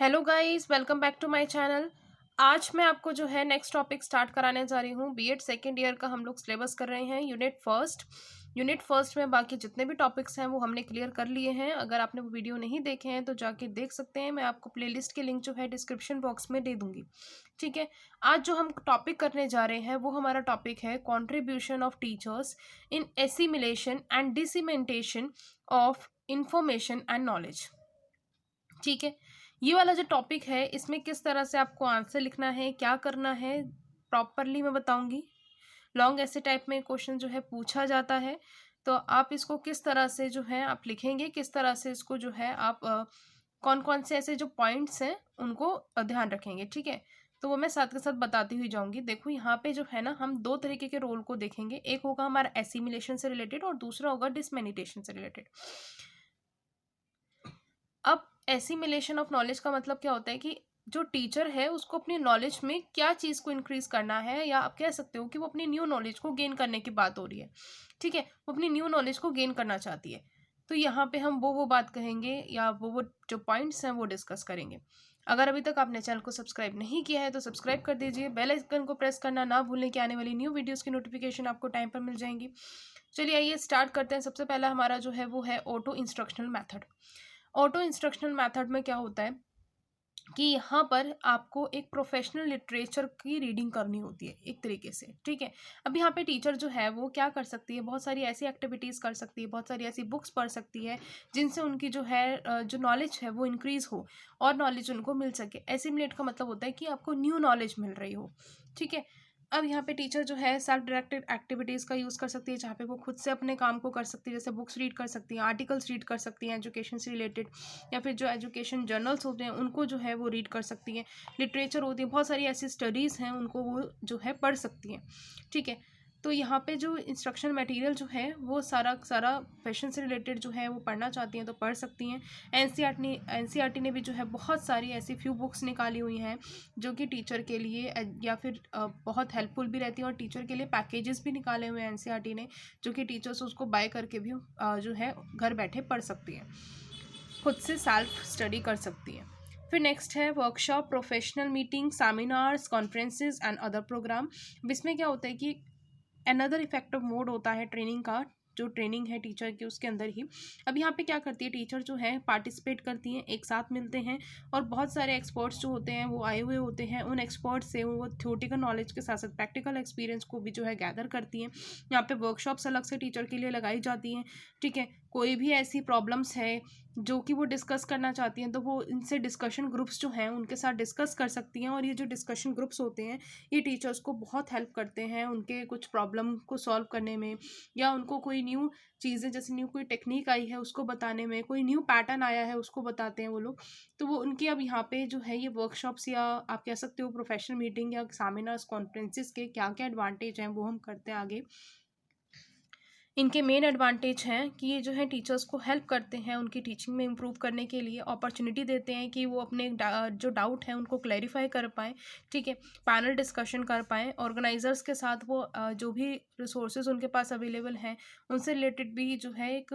Hello guys, welcome back to my channel. आज मैं आपको जो है नेक्स्ट टॉपिक स्टार्ट कराने जा रही हूँ। बीएड सेकेंड ईयर का हम लोग सिलेबस कर रहे हैं। यूनिट फर्स्ट में बाकी जितने भी टॉपिक्स हैं वो हमने क्लियर कर लिए हैं। अगर आपने वो वीडियो नहीं देखे हैं तो जाके देख सकते हैं। मैं आपको प्लेलिस्ट के लिंक जो है डिस्क्रिप्शन बॉक्स में दे दूंगी। ठीक है। आज जो हम टॉपिक करने जा रहे हैं वो हमारा टॉपिक है contribution of teachers in assimilation and dissemination of information and knowledge. ठीक है। ये वाला जो टॉपिक है इसमें किस तरह से आपको आंसर लिखना है, क्या करना है, प्रॉपरली मैं बताऊंगी। लॉन्ग ऐसे टाइप में क्वेश्चन जो है पूछा जाता है, तो आप इसको किस तरह से जो है आप लिखेंगे, किस तरह से इसको जो है आप कौन कौन से ऐसे जो पॉइंट्स हैं उनको ध्यान रखेंगे। ठीक है। तो वो मैं साथ के साथ बताती हुई जाऊंगी। देखो यहाँ पे जो है ना, हम दो तरीके के रोल को देखेंगे। एक होगा हमारा एसिमिलेशन से रिलेटेड और दूसरा होगा डिसमेनिटेशन से रिलेटेड। अब एसिमिलेशन ऑफ नॉलेज का मतलब क्या होता है कि जो टीचर है उसको अपनी नॉलेज में क्या चीज़ को इंक्रीज करना है, या आप कह सकते हो कि वो अपनी न्यू नॉलेज को गेन करने की बात हो रही है। ठीक है। वो अपनी न्यू नॉलेज को गेन करना चाहती है। तो यहाँ पे हम वो बात कहेंगे, या वो जो पॉइंट्स हैं वो डिस्कस करेंगे। अगर अभी तक आपने चैनल को सब्सक्राइब नहीं किया है तो सब्सक्राइब कर दीजिए। बेल आइकन को प्रेस करना ना भूलें कि आने वाली न्यू वीडियोस की नोटिफिकेशन आपको टाइम पर मिल जाएंगी। चलिए आइए स्टार्ट करते हैं। सबसे पहला हमारा जो है वो है auto instructional method. Auto instructional method में क्या होता है कि यहाँ पर आपको एक प्रोफेशनल लिटरेचर की रीडिंग करनी होती है एक तरीके से। ठीक है। अब यहाँ पे टीचर जो है वो क्या कर सकती है, बहुत सारी ऐसी एक्टिविटीज़ कर सकती है, बहुत सारी ऐसी बुक्स पढ़ सकती है जिनसे उनकी जो है जो नॉलेज है वो इंक्रीज़ हो और नॉलेज उनको मिल सके। एसिमुलेट का मतलब होता है कि आपको न्यू नॉलेज मिल रही हो। ठीक है। अब यहाँ पे टीचर जो है सेल्फ डायरेक्टेड एक्टिविटीज़ का यूज़ कर सकती है, जहाँ पे वो खुद से अपने काम को कर सकती है। जैसे बुक्स रीड कर सकती हैं, आर्टिकल्स रीड कर सकती हैं एजुकेशन से रिलेटेड, या फिर जो एजुकेशन जर्नल्स होते हैं उनको जो है वो रीड कर सकती हैं। लिटरेचर होती है, बहुत सारी ऐसी स्टडीज़ हैं उनको वो जो है पढ़ सकती हैं। ठीक है। तो यहाँ पे जो इंस्ट्रक्शन मटेरियल जो है वो सारा सारा फैशन से रिलेटेड जो है वो पढ़ना चाहती हैं तो पढ़ सकती हैं। एनसीईआरटी ने भी जो है बहुत सारी ऐसी फ्यू बुक्स निकाली हुई हैं जो कि टीचर के लिए या फिर बहुत हेल्पफुल भी रहती हैं, और टीचर के लिए पैकेजेस भी निकाले हुए हैं एनसीईआरटी ने, जो कि टीचर्स उसको बाय करके भी जो है घर बैठे पढ़ सकती हैं, खुद से सेल्फ स्टडी कर सकती है। फिर नेक्स्ट है workshop, professional meeting, seminars, conferences and other programme. इसमें क्या होता है कि अनदर इफेक्टिव मोड होता है ट्रेनिंग का, जो ट्रेनिंग है टीचर की उसके अंदर ही। अब यहाँ पे क्या करती है टीचर जो है, पार्टिसिपेट करती हैं, एक साथ मिलते हैं और बहुत सारे एक्सपर्ट्स जो होते हैं वो आए हुए होते हैं। उन एक्सपर्ट्स से वो थ्योरेटिकल नॉलेज के साथ साथ प्रैक्टिकल एक्सपीरियंस को भी जो है गैदर करती हैं। यहाँ पे वर्कशॉप्स अलग से टीचर के लिए लगाई जाती हैं। ठीक है। कोई भी ऐसी प्रॉब्लम्स है जो कि वो डिस्कस करना चाहती हैं तो वो इनसे डिस्कशन ग्रुप्स जो हैं उनके साथ डिस्कस कर सकती हैं। और ये जो डिस्कशन ग्रुप्स होते हैं ये टीचर्स को बहुत हेल्प करते हैं उनके कुछ प्रॉब्लम को सॉल्व करने में, या उनको कोई न्यू चीज़ें, जैसे न्यू कोई टेक्निक आई है उसको बताने में, कोई न्यू पैटर्न आया है उसको बताते हैं वो लोग। तो वो उनकी अब यहाँ पे जो है ये वर्कशॉप्स, या आप कह सकते हो प्रोफेशनल मीटिंग या सेमिनार्स कॉन्फ्रेंसेस के क्या क्या एडवांटेज हैं वो हम करते हैं आगे। इनके मेन एडवांटेज हैं कि ये जो है टीचर्स को हेल्प करते हैं उनकी टीचिंग में इम्प्रूव करने के लिए, अपॉर्चुनिटी देते हैं कि वो अपने जो डाउट है उनको क्लैरिफाई कर पाएँ। ठीक है। पैनल डिस्कशन कर पाएँ, ऑर्गेनाइजर्स के साथ वो जो भी रिसोर्सेज उनके पास अवेलेबल हैं उनसे रिलेटेड भी जो है एक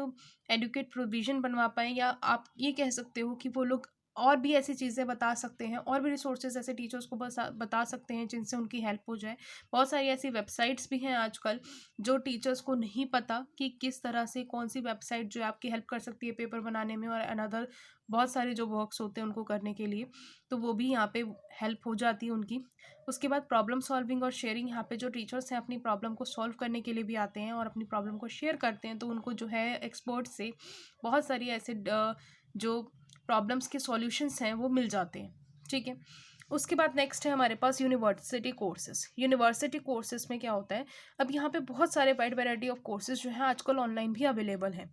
एडुकेट प्रोविजन बनवा पाएँ, या आप ये कह सकते हो कि वो लोग और भी ऐसी चीज़ें बता सकते हैं, और भी रिसोर्सेज ऐसे टीचर्स को बता सकते हैं जिनसे उनकी हेल्प हो जाए। बहुत सारी ऐसी वेबसाइट्स भी हैं आजकल जो टीचर्स को नहीं पता कि किस तरह से कौन सी वेबसाइट जो है आपकी हेल्प कर सकती है पेपर बनाने में, और अनदर बहुत सारे जो वर्क्स होते हैं उनको करने के लिए, तो वो भी यहाँ पे हेल्प हो जाती है उनकी। उसके बाद प्रॉब्लम सॉल्विंग और शेयरिंग, यहाँ पे जो टीचर्स हैं अपनी प्रॉब्लम को सॉल्व करने के लिए भी आते हैं और अपनी प्रॉब्लम को शेयर करते हैं, तो उनको जो है एक्सपर्ट से बहुत सारी ऐसे जो प्रॉब्लम्स के सॉल्यूशंस हैं वो मिल जाते हैं। ठीक है। उसके बाद नेक्स्ट है हमारे पास यूनिवर्सिटी कोर्सेज। यूनिवर्सिटी कोर्सेज में क्या होता है, अब यहाँ पे बहुत सारे वाइड वैरायटी ऑफ कोर्सेज जो हैं आजकल ऑनलाइन भी अवेलेबल हैं।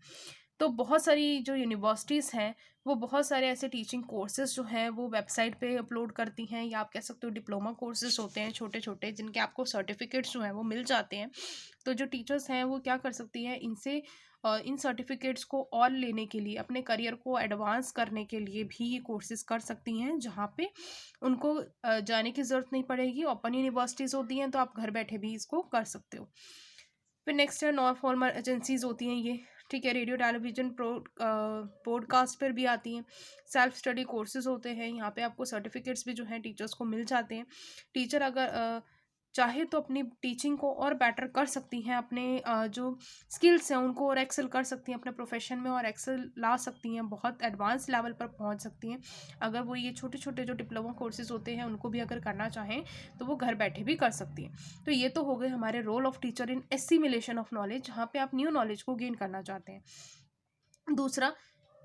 तो बहुत सारी जो यूनिवर्सिटीज़ हैं वो बहुत सारे ऐसे टीचिंग कोर्सेज जो हैं वो वेबसाइट पे अपलोड करती हैं, या आप कह सकते हो डिप्लोमा कोर्सेज होते हैं छोटे छोटे जिनके आपको सर्टिफिकेट्स जो हैं वो मिल जाते हैं। तो जो टीचर्स हैं वो क्या कर सकती हैं, इनसे इन सर्टिफिकेट्स को और लेने के लिए, अपने करियर को एडवांस करने के लिए भी ये कोर्सेज कर सकती हैं, जहाँ पे उनको जाने की ज़रूरत नहीं पड़ेगी। ओपन यूनिवर्सिटीज़ होती हैं तो आप घर बैठे भी इसको कर सकते हो। फिर नेक्स्ट है नॉन फॉर्मल एजेंसीज़ होती हैं, ये ठीक है, रेडियो टेलीविज़न पॉडकास्ट पर भी आती हैं। सेल्फ स्टडी कोर्सेज़ होते हैं, यहाँ पे आपको सर्टिफिकेट्स भी जो हैं टीचर्स को मिल जाते हैं। टीचर अगर चाहे तो अपनी टीचिंग को और बेटर कर सकती हैं, अपने जो स्किल्स हैं उनको और एक्सेल कर सकती हैं अपने प्रोफेशन में, और एक्सेल ला सकती हैं, बहुत एडवांस लेवल पर पहुंच सकती हैं। अगर वो ये छोटे छोटे जो डिप्लोमा कोर्सेज होते हैं उनको भी अगर करना चाहें तो वो घर बैठे भी कर सकती हैं। तो ये तो हो गए हमारे role of teacher in assimilation of knowledge, जहाँ पे आप न्यू नॉलेज को गेन करना चाहते हैं। दूसरा,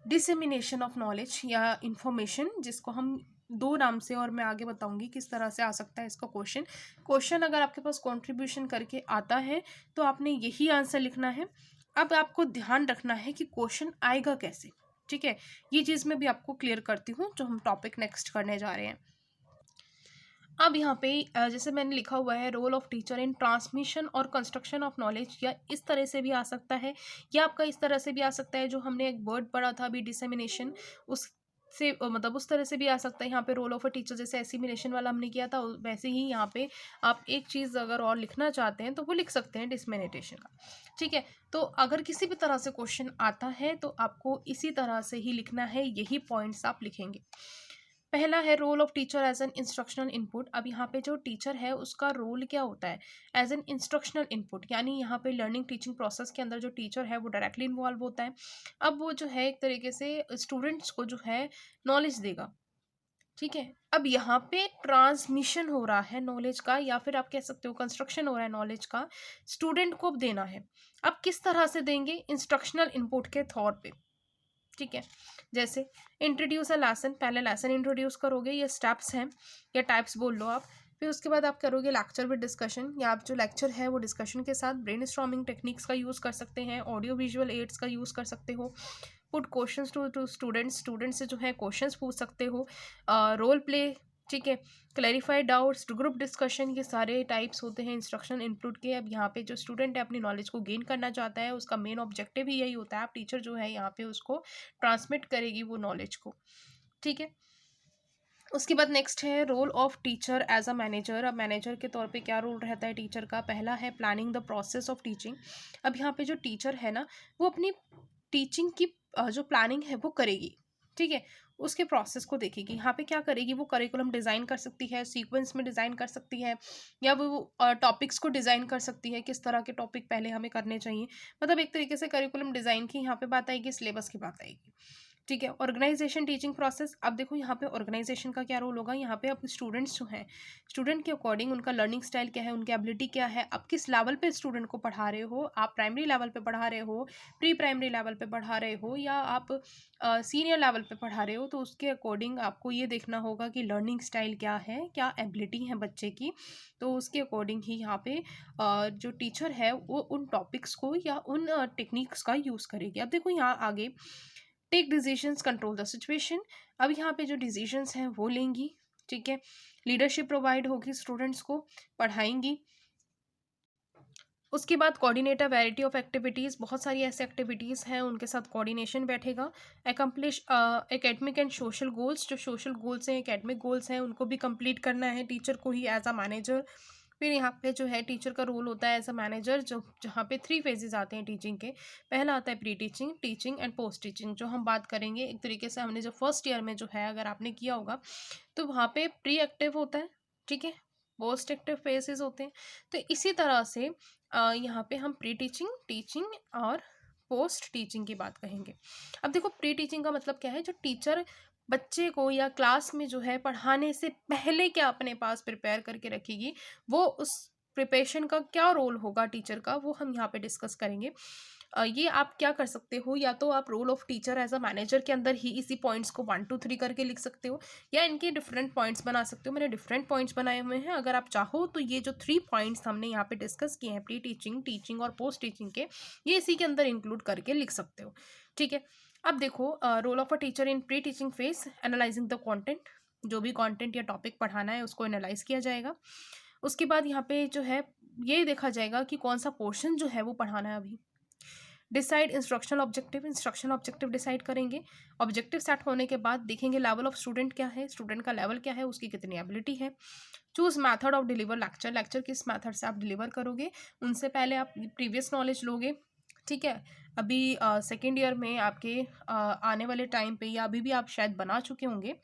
डिसेमिनेशन ऑफ नॉलेज या इंफॉर्मेशन, जिसको हम दो नाम से, और मैं आगे बताऊंगी किस तरह से आ सकता है इसका क्वेश्चन अगर आपके पास कंट्रीब्यूशन करके आता है तो आपने यही आंसर लिखना है। अब आपको ध्यान रखना है कि क्वेश्चन आएगा कैसे, ठीक है, ये चीज़ मैं भी आपको क्लियर करती हूँ जो हम टॉपिक नेक्स्ट करने जा रहे हैं। अब यहाँ पे जैसे मैंने लिखा हुआ है role of teacher in transmission और कंस्ट्रक्शन ऑफ नॉलेज, या इस तरह से भी आ सकता है, या आपका इस तरह से भी आ सकता है, जो हमने एक वर्ड पढ़ा था अभी डिसेमिनेशन, उस से मतलब उस तरह से भी आ सकता है। यहाँ पे रोल ऑफ अ टीचर जैसे एसिमिलेशन वाला हमने किया था, वैसे ही यहाँ पे आप एक चीज़ अगर और लिखना चाहते हैं तो वो लिख सकते हैं डिसमिनेटेशन का, ठीक है। तो अगर किसी भी तरह से क्वेश्चन आता है तो आपको इसी तरह से ही लिखना है, यही पॉइंट्स आप लिखेंगे। पहला है role of teacher as an instructional input. अब यहाँ पे जो टीचर है उसका रोल क्या होता है, एज एन इंस्ट्रक्शनल इनपुट, यानी यहाँ पे लर्निंग टीचिंग प्रोसेस के अंदर जो टीचर है वो डायरेक्टली इन्वॉल्व होता है। अब वो जो है एक तरीके से स्टूडेंट्स को जो है नॉलेज देगा, ठीक है। अब यहाँ पे ट्रांसमिशन हो रहा है नॉलेज का, या फिर आप कह सकते हो कंस्ट्रक्शन हो रहा है नॉलेज का, स्टूडेंट को अब देना है। अब किस तरह से देंगे, इंस्ट्रक्शनल इनपुट के तौर पे, ठीक है। जैसे इंट्रोड्यूस अ लेसन, पहले लेसन इंट्रोड्यूस करोगे, ये स्टेप्स हैं या टाइप्स बोल लो आप। फिर उसके बाद आप करोगे लेक्चर विद डिस्कशन, या आप जो लेक्चर है वो डिस्कशन के साथ ब्रेनस्टॉर्मिंग टेक्निक्स का यूज़ कर सकते हैं, ऑडियो विजुअल एड्स का यूज़ कर सकते हो। पुट क्वेश्चंस टू स्टूडेंट्स से जो है क्वेश्चंस पूछ सकते हो। रोल प्ले, ठीक है, क्लैरिफाई डाउट्स, ग्रुप डिस्कशन, ये सारे टाइप्स होते हैं इंस्ट्रक्शन इनपुट के। अब यहाँ पे जो स्टूडेंट है अपनी नॉलेज को गेन करना चाहता है, उसका मेन ऑब्जेक्टिव ही यही होता है, आप टीचर जो है यहाँ पे उसको ट्रांसमिट करेगी वो नॉलेज को, ठीक है। उसके बाद नेक्स्ट है role of teacher as a manager. अब मैनेजर के तौर पे क्या रोल रहता है टीचर का, पहला है planning the process of teaching. अब यहाँ पे जो टीचर है ना वो अपनी टीचिंग की जो प्लानिंग है वो करेगी, ठीक है, उसके प्रोसेस को देखेगी। यहाँ पे क्या करेगी, वो करिकुलम डिज़ाइन कर सकती है, सीक्वेंस में डिज़ाइन कर सकती है, या वो टॉपिक्स को डिज़ाइन कर सकती है, किस तरह के टॉपिक पहले हमें करने चाहिए। मतलब एक तरीके से करिकुलम डिज़ाइन की यहाँ पे बात आएगी, सिलेबस की बात आएगी, ठीक है। ऑर्गेनाइजेशन टीचिंग प्रोसेस, अब देखो यहाँ पे ऑर्गेनाइजेशन का क्या रोल होगा। यहाँ पे अब स्टूडेंट्स जो हैं, स्टूडेंट के अकॉर्डिंग उनका लर्निंग स्टाइल क्या है, उनकी एबिलिटी क्या है, आप किस लेवल पे स्टूडेंट को पढ़ा रहे हो, आप प्राइमरी लेवल पे पढ़ा रहे हो, प्री प्राइमरी लेवल पे पढ़ा रहे हो, या आप सीनियर लेवल पे पढ़ा रहे हो, तो उसके अकॉर्डिंग आपको ये देखना होगा कि लर्निंग स्टाइल क्या है, क्या एबिलिटी है बच्चे की। तो उसके अकॉर्डिंग ही यहाँ पे जो टीचर है वो उन टॉपिक्स को या उन टेक्निक्स का यूज़ करेगी। अब देखो यहाँ आगे take decisions, control the situation. अब यहाँ पे जो डिसीजंस हैं वो लेंगी, ठीक है, लीडरशिप प्रोवाइड होगी, स्टूडेंट्स को पढ़ाएंगी। उसके बाद कोऑर्डिनेटर वैरायटी ऑफ एक्टिविटीज़, बहुत सारी ऐसी एक्टिविटीज़ हैं उनके साथ कोऑर्डिनेशन बैठेगा। Accomplish academic and social goals, जो सोशल गोल्स हैं एकेडमिक गोल्स हैं उनको भी कंप्लीट करना है टीचर को ही एज अ मैनेजर। फिर यहाँ पे जो है टीचर का रोल होता है एज अ मैनेजर, जो जहाँ पे 3 फेजेस आते हैं टीचिंग के। पहला आता है pre teaching, teaching and post teaching, जो हम बात करेंगे एक तरीके से हमने जो फर्स्ट ईयर में जो है अगर आपने किया होगा तो वहाँ पे प्री एक्टिव होता है, ठीक है, पोस्ट एक्टिव फेजेस होते हैं। तो इसी तरह से यहाँ पे हम प्री टीचिंग, टीचिंग और पोस्ट टीचिंग की बात कहेंगे। अब देखो प्री टीचिंग का मतलब क्या है, जो टीचर बच्चे को या क्लास में जो है पढ़ाने से पहले क्या अपने पास प्रिपेयर करके रखेगी, वो उस प्रिपरेशन का क्या रोल होगा टीचर का, वो हम यहाँ पे डिस्कस करेंगे। ये आप क्या कर सकते हो, या तो आप role of teacher as a manager के अंदर ही इसी पॉइंट्स को 1 2 3 करके लिख सकते हो, या इनके डिफरेंट पॉइंट्स बना सकते हो। मैंने डिफरेंट पॉइंट्स बनाए हुए हैं, अगर आप चाहो तो ये जो 3 पॉइंट्स हमने यहाँ पे डिस्कस किए हैं प्री टीचिंग, टीचिंग और पोस्ट टीचिंग के, ये इसी के अंदर इंक्लूड करके लिख सकते हो, ठीक है। अब देखो role of a teacher in pre teaching phase, analysing the content, जो भी कंटेंट या टॉपिक पढ़ाना है उसको एनालाइज किया जाएगा। उसके बाद यहाँ पे जो है ये देखा जाएगा कि कौन सा पोर्शन जो है वो पढ़ाना है अभी। डिसाइड इंस्ट्रक्शनल ऑब्जेक्टिव डिसाइड करेंगे। ऑब्जेक्टिव सेट होने के बाद देखेंगे लेवल ऑफ स्टूडेंट क्या है, स्टूडेंट का लेवल क्या है, उसकी कितनी एबिलिटी है। Choose method of deliver lecture, lecture किस मैथड से आप डिलीवर करोगे, उनसे पहले आप प्रीवियस नॉलेज लोगे, ठीक है। अभी सेकेंड ईयर में आपके आने वाले टाइम पे या अभी भी आप शायद बना चुके होंगे,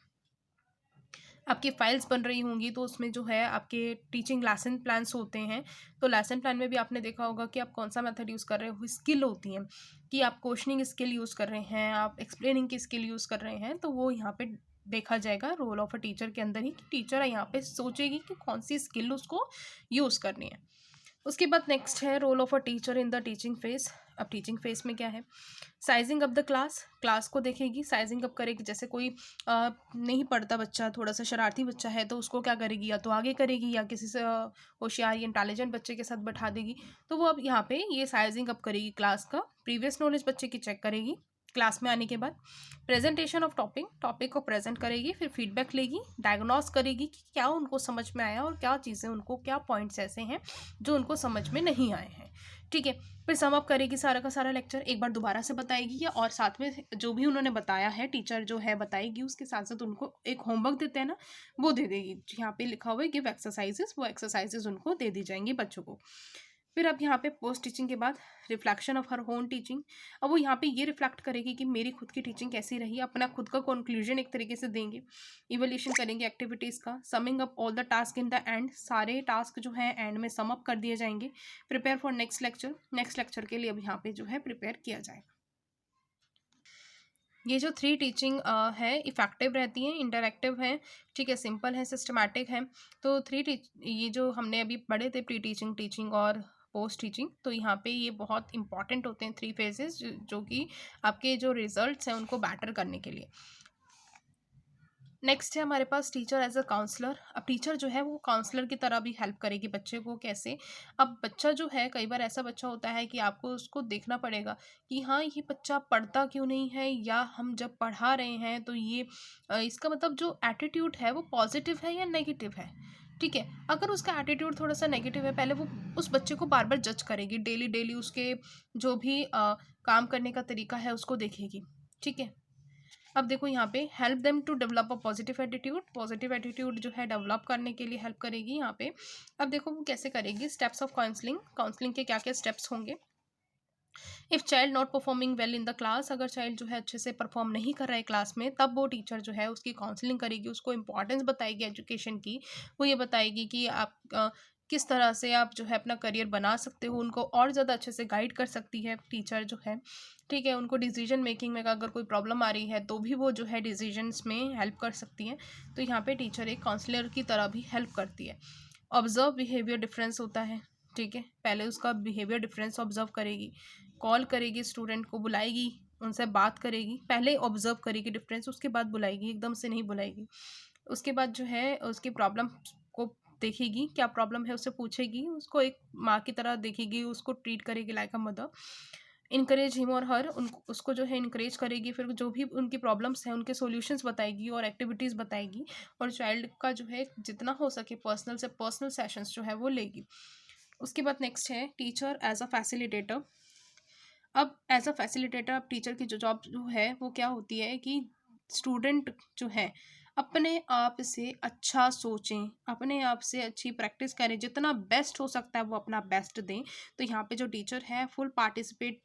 आपकी फाइल्स बन रही होंगी, तो उसमें जो है आपके टीचिंग लेसन प्लान्स होते हैं। तो लेसन प्लान में भी आपने देखा होगा कि आप कौन सा मेथड यूज़ कर रहे हो, स्किल होती हैं कि आप क्वेश्चनिंग स्किल यूज़ कर रहे हैं, आप एक्सप्लेनिंग की स्किल यूज़ कर रहे हैं, तो वो यहाँ पे देखा जाएगा रोल ऑफ अ टीचर के अंदर ही, कि टीचर यहाँ पे सोचेगी कि कौन सी स्किल उसको यूज़ करनी है। उसके बाद नेक्स्ट है role of a teacher in the teaching phase. अब टीचिंग फेज में क्या है, sizing up the class, class को देखेगी, साइजिंग अप करेगी। जैसे कोई नहीं पढ़ता बच्चा, थोड़ा सा शरारती बच्चा है, तो उसको क्या करेगी, या तो आगे करेगी या किसी से होशियार या इंटेलिजेंट बच्चे के साथ बैठा देगी। तो वो अब यहाँ पे ये साइजिंग अप करेगी क्लास का, प्रीवियस नॉलेज बच्चे की चेक करेगी क्लास में आने के बाद, प्रेजेंटेशन ऑफ टॉपिक, टॉपिक को प्रेजेंट करेगी, फिर फीडबैक लेगी, डायग्नोस करेगी कि क्या उनको समझ में आया और क्या चीज़ें उनको, क्या पॉइंट्स ऐसे हैं जो उनको समझ में नहीं आए हैं। ठीक है, फिर सम अप करेगी सारा का सारा लेक्चर, एक बार दोबारा से बताएगी, या और साथ में जो भी उन्होंने बताया है टीचर जो है बताएगी, उसके साथ साथ उनको एक होमवर्क देते हैं ना, वो दे देगी। यहाँ पे लिखा हुआ है गिव एक्सरसाइजेस, वो एक्सरसाइजेस उनको दे दी जाएंगी बच्चों को। फिर अब यहाँ पे पोस्ट टीचिंग के बाद रिफ्लेक्शन ऑफ हर होन टीचिंग। अब वो यहाँ पे ये रिफ्लेक्ट करेगी कि मेरी खुद की टीचिंग कैसी रही, अपना खुद का कंक्लूजन एक तरीके से देंगे, इवोल्यूशन करेंगे एक्टिविटीज़ का, summing up all the task in the end, सारे टास्क जो है एंड में सम अप कर दिए जाएंगे। Prepare for next lecture, next lecture के लिए अब यहाँ पे जो है प्रिपेयर किया जाएगा। ये जो 3 टीचिंग है इफ़ेक्टिव रहती हैं, इंटरैक्टिव हैं, ठीक है, सिंपल है, सिस्टमैटिक है। तो ये जो हमने अभी पढ़े थे प्री टीचिंग, टीचिंग और पोस्ट टीचिंग, तो यहाँ पे ये बहुत इंपॉर्टेंट होते हैं 3 फेजेस, जो कि आपके जो रिजल्ट्स हैं उनको बेटर करने के लिए। नेक्स्ट है हमारे पास टीचर एज अ काउंसलर। अब टीचर जो है वो काउंसलर की तरह भी हेल्प करेगी बच्चे को। कैसे, अब बच्चा जो है, कई बार ऐसा बच्चा होता है कि आपको उसको देखना पड़ेगा कि हाँ ये बच्चा पढ़ता क्यों नहीं है, या हम जब पढ़ा रहे हैं तो ये इसका मतलब जो एटीट्यूड है वो पॉजिटिव है या नेगेटिव है। ठीक है, अगर उसका एटीट्यूड थोड़ा सा नेगेटिव है, पहले वो उस बच्चे को बार बार जज करेगी, डेली डेली उसके जो भी काम करने का तरीका है उसको देखेगी। ठीक है, अब देखो यहाँ पे help them to develop a positive attitude, positive attitude जो है डेवलप करने के लिए हेल्प करेगी यहाँ पे। अब देखो वो कैसे करेगी, स्टेप्स ऑफ काउंसलिंग, काउंसलिंग के क्या क्या स्टेप्स होंगे। If child not performing well in the class, अगर चाइल्ड जो है अच्छे से परफॉर्म नहीं कर रहा है क्लास में, तब वो टीचर जो है उसकी काउंसलिंग करेगी, उसको इंपॉर्टेंस बताएगी एजुकेशन की। वो ये बताएगी कि आप किस तरह से आप जो है अपना करियर बना सकते हो, उनको और ज़्यादा अच्छे से गाइड कर सकती है टीचर जो है। ठीक है, उनको डिसीजन मेकिंग में अगर कोई प्रॉब्लम आ रही है तो भी वो जो है डिसीजंस में हेल्प कर सकती है। तो यहाँ पे टीचर एक काउंसलर की तरह भी हेल्प करती है। ऑब्जर्व बिहेवियर डिफरेंस होता है। ठीक है, पहले उसका बिहेवियर डिफरेंस ऑब्जर्व करेगी, कॉल करेगी, स्टूडेंट को बुलाएगी, उनसे बात करेगी, पहले ऑब्जर्व करेगी डिफरेंस, उसके बाद बुलाएगी, एकदम से नहीं बुलाएगी। उसके बाद जो है उसकी प्रॉब्लम को देखेगी, क्या प्रॉब्लम है उससे पूछेगी, उसको एक माँ की तरह देखेगी, उसको ट्रीट करेगी like a mother. Encourage him और हर, उसको जो है इनकरेज करेगी, फिर जो भी उनकी प्रॉब्लम्स हैं उनके सॉल्यूशंस बताएगी और एक्टिविटीज़ बताएगी, और चाइल्ड का जो है जितना हो सके पर्सनल से पर्सनल सेशंस जो है वो लेगी। उसके बाद नेक्स्ट है टीचर एज अ फैसिलिटेटर। अब एज अ फैसिलिटेटर, अब टीचर की जो जॉब जो है वो क्या होती है कि स्टूडेंट जो है अपने आप से अच्छा सोचें, अपने आप से अच्छी प्रैक्टिस करें, जितना बेस्ट हो सकता है वो अपना बेस्ट दें। तो यहाँ पे जो टीचर है फुल पार्टिसिपेट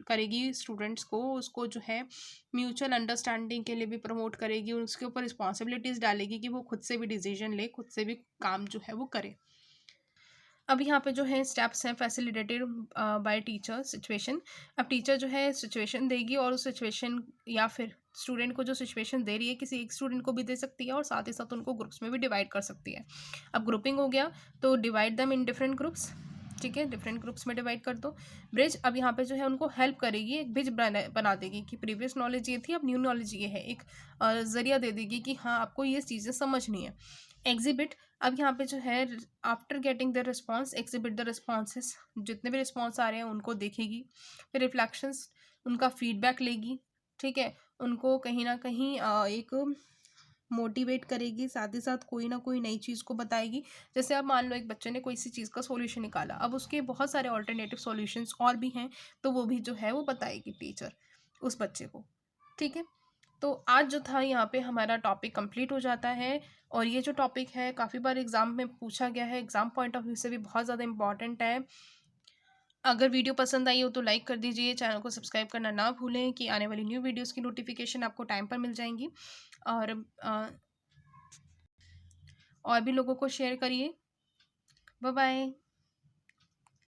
करेगी स्टूडेंट्स को, उसको जो है म्यूचुअल अंडरस्टैंडिंग के लिए भी प्रमोट करेगी, उसके ऊपर रिस्पॉन्सिबिलिटीज़ डालेगी कि वो खुद से भी डिसीजन ले, खुद से भी काम जो है वो करे। अब यहाँ पे जो है स्टेप्स हैं फैसिलिटेटेड बाय टीचर सिचुएशन। अब टीचर जो है सिचुएशन देगी, और उस सिचुएशन या फिर स्टूडेंट को जो सिचुएशन दे रही है किसी एक स्टूडेंट को भी दे सकती है, और साथ ही साथ उनको ग्रुप्स में भी डिवाइड कर सकती है। अब ग्रुपिंग हो गया तो divide them in different groups. ठीक है, डिफरेंट ग्रुप्स में डिवाइड कर दो। ब्रिज, अब यहाँ पे जो है उनको हेल्प करेगी, एक ब्रिज बना देगी कि प्रीवियस नॉलेज ये थी, अब न्यू नॉलेज ये है, एक जरिया दे देगी कि हाँ आपको ये चीज़ें समझनी है। एग्जिबिट, अब यहाँ पे जो है after getting the response exhibit the responses, जितने भी रिस्पॉन्स आ रहे हैं उनको देखेगी। फिर रिफ्लेक्शंस, उनका फीडबैक लेगी। ठीक है, उनको कहीं ना कहीं एक मोटिवेट करेगी, साथ ही साथ कोई ना कोई नई चीज़ को बताएगी। जैसे अब मान लो एक बच्चे ने कोई सी चीज़ का सॉल्यूशन निकाला, अब उसके बहुत सारे ऑल्टरनेटिव सॉल्यूशंस और भी हैं, तो वो भी जो है वो बताएगी टीचर उस बच्चे को। ठीक है, तो आज जो था यहाँ पे हमारा टॉपिक कंप्लीट हो जाता है। और ये जो टॉपिक है काफ़ी बार एग्ज़ाम में पूछा गया है, एग्ज़ाम पॉइंट ऑफ व्यू से भी बहुत ज़्यादा इंपॉर्टेंट है। अगर वीडियो पसंद आई हो तो लाइक कर दीजिए, चैनल को सब्सक्राइब करना ना भूलें कि आने वाली न्यू वीडियोज़ की नोटिफिकेशन आपको टाइम पर मिल जाएँगी। और और भी लोगों को शेयर करिए। Bye bye.